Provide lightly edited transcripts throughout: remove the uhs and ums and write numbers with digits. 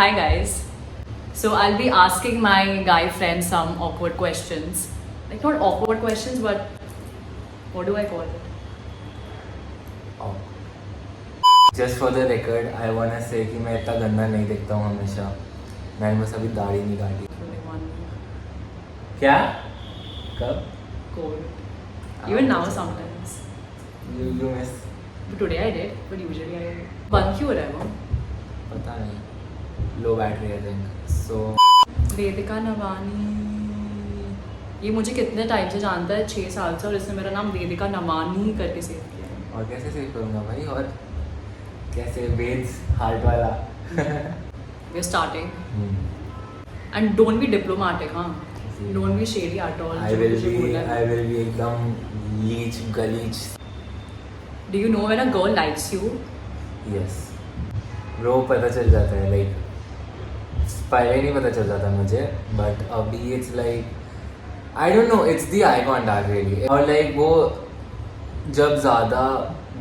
Hi guys. So I'll be asking my guy friends some awkward questions. Like not awkward questions, but what do I call it? Oh. Just for the record, I wanna say कि मैं इतना गंदा नहीं दिखता हूँ हमेशा. मैंने बस अभी दाढ़ी नहीं काटी. Only 1 week. क्या? कब? Cold. Even now sometimes. You miss? But today I did. But usually I बंद क्यों हो रहा है वो? पता नहीं. Low battery I think. So. वेदिका नवानी. ये मुझे कितने टाइम से जानता है 6 साल से और इसने मेरा नाम वेदिका नवानी करके सेव किया है. और कैसे सेव करूँगा भाई और कैसे वेद्स हार्ट वाला. We're starting. And don't be diplomatic, huh? Don't be shady at all. I will be एकदम leech galeech. Do you know when a girl likes you? Yes. Bro पता चल जाता है like पहले नहीं पता चल जाता मुझे but अभी it's like I don't know it's the eye contact really और like वो जब ज़्यादा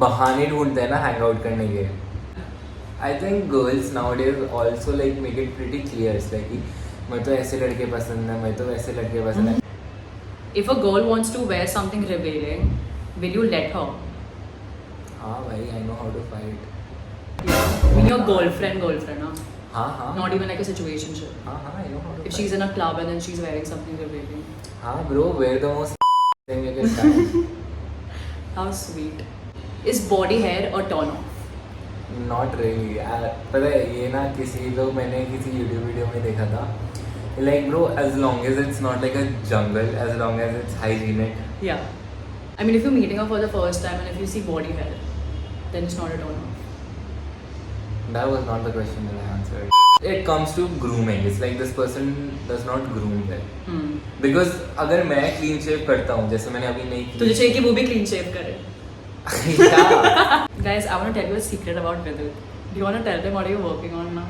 बहाने ढूंढते हैं ना hang out करने के I think girls nowadays also like make it pretty clear it's like कि मैं तो ऐसे लड़के पसंद है मैं तो वैसे लड़के पसंद है. If a girl wants to wear something revealing, will you let her? हाँ भाई I know how to fight. Yeah. I mean your girlfriend, huh? हाँ. Not even like a situationship. हाँ I know how to If fight. she's in a club and then she's wearing something revealing. हाँ bro wear the most thing you can find. How sweet. Is body hair a turn off? Not really. पता है ये ना किसी तो मैंने किसी YouTube video में देखा था. Like bro, as long as it's not like a jungle, as long as it's hygienic. Yeah. I mean if you're meeting her for the first time and if you see body hair, then it's not a turn off. That was not the question that I answered. It comes to grooming. It's like this person does not groom well. Because अगर मैं clean shave करता हूँ जैसे मैंने अभी नहीं की. तुझे चाहिए कि वो भी clean shave करे. Yeah. Guys, I want to tell you a secret about Vidit. Do you want to tell them what are you working on now?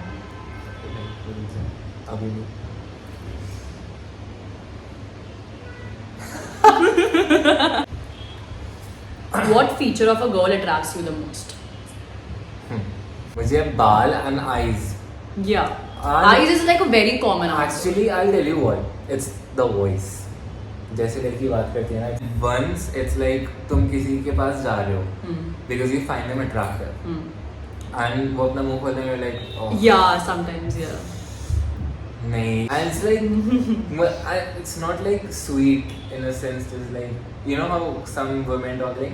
अभी भी. What feature of a girl attracts you the most? मुझे बाल and eyes. Yeah. Eyes is like a very common answer. Actually, I'll tell you what. It's the voice. जैसे लड़की बात करती है ना. Once it's like तुम किसी के पास जा रहे हो. Because you find them attractive. And वो अपना मुंह खोलने में like. Oh. Yeah, sometimes yeah. नहीं. And it's like it's not like sweet in a sense. It's like you know how some women talk like.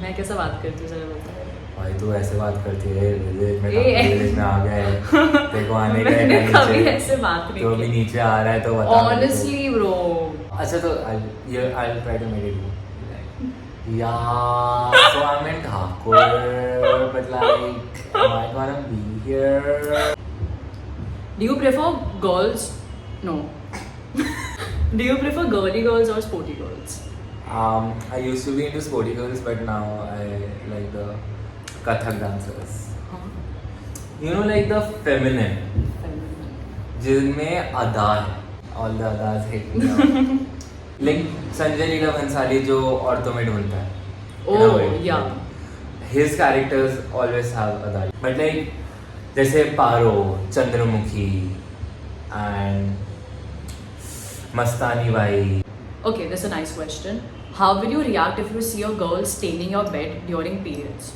मैं कैसा बात करती हूँ जरा बता. भाई तू ऐसे बात करती है विलेज में आ गया है देखो आने का है मैंने कभी नीचे ऐसे बात नहीं तो अभी की. नीचे आ रहा है तो बता. Honestly, bro. अच्छा तो I'll try to make it you. Yeah, so I'm in Thakur, but like, am I gonna be here? Do you prefer girls? No. Do you prefer girly girls or sporty girls? I used to be into sporty girls, but now I like the Kathak dancers. Huh? You know, like the feminine, जिनमें अदा है. All the adas hate me now. Like Sanjay Leela Bhansali जो औरतों में ढूंढता है. Oh, yeah. His characters always have अदा. But like जैसे Paro, Chandramukhi, and Mastani Bai. Okay, that's a nice question. How will you react if you see a girl staining your bed during periods?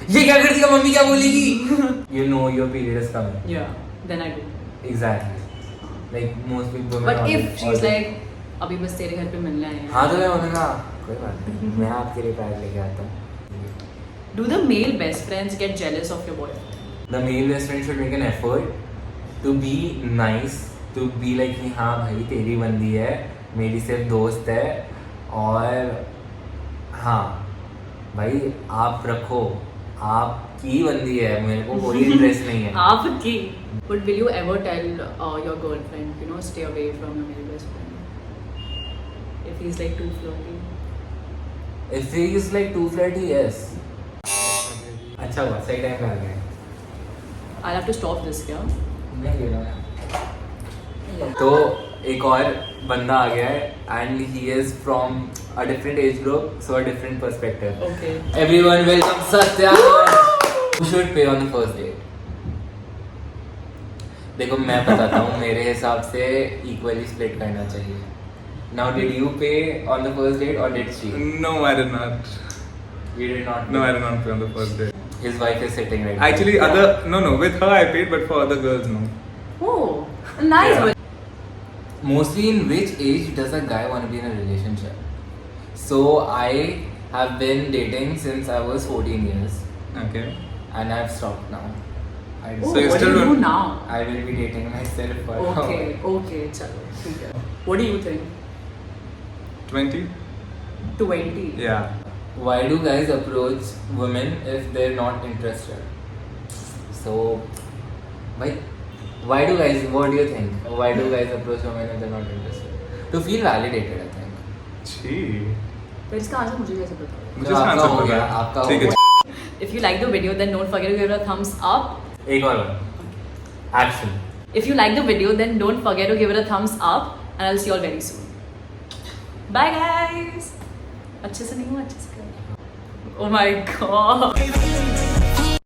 ये क्या करती है मम्मी क्या बोलेगी? You know your period is coming. Yeah, then I do. Exactly. Like most people. But if she's like, अभी बस तेरे घर पे मिलने आए हैं. हाँ तो मैं बोलूँगा कोई बात नहीं मैं आपके लिए पैड लेके आता हूँ. Do the male best friends get jealous of your boyfriend? The male best friend should make an effort to be nice, to be like कि हाँ भाई तेरी बंदी है मेरी सिर्फ दोस्त है और हाँ भाई आप रखो आपकी बंदी है मेरे को कोई इंटरेस्ट नहीं है. आपकी. But will you ever tell your girlfriend, you know, stay away from your male best friend? If he's like too flirty. If he is like too flirty, yes. अच्छा हुआ सही टाइम पे आ गए. I'll have to stop this, yeah? नहीं you know. तो एक और बंदा आ गया है and he is from a different age group so a different perspective. Okay. Everyone welcome Satya. Who should pay on the first date? देखो मैं बताता हूँ मेरे हिसाब से equally split करना चाहिए. Now did you pay on the first date or did she? No, I did not. You did not. No, I did not pay on the first date. His wife is sitting right Actually, there. no, with her I paid, but for other girls, no. Oh, nice. Yeah. Mostly in which age does a guy want to be in a relationship? So I have been dating since I was 14 years Okay. and I've stopped now. I Oh, So you what still do you do don't- now? I will be dating myself for Okay, chalo, ठीक है. What do you think? 20? 20. Yeah. Why do guys approach women if they're not interested? So, why do guys? What do you think? Why do guys approach women if they're not interested? To feel validated, I think. Gee. तो इसका answer मुझे कैसे पता? मुझे इसका आपका answer हो पता गया, है. आपका ठीक हो है. If you like the video, then don't forget to give it a thumbs up. एक और action. If you like the video, then don't forget to give it a thumbs up, and I'll see you all very soon. Bye guys. अच्छे से नहीं हुआ, अच्छे से करो. Oh my god.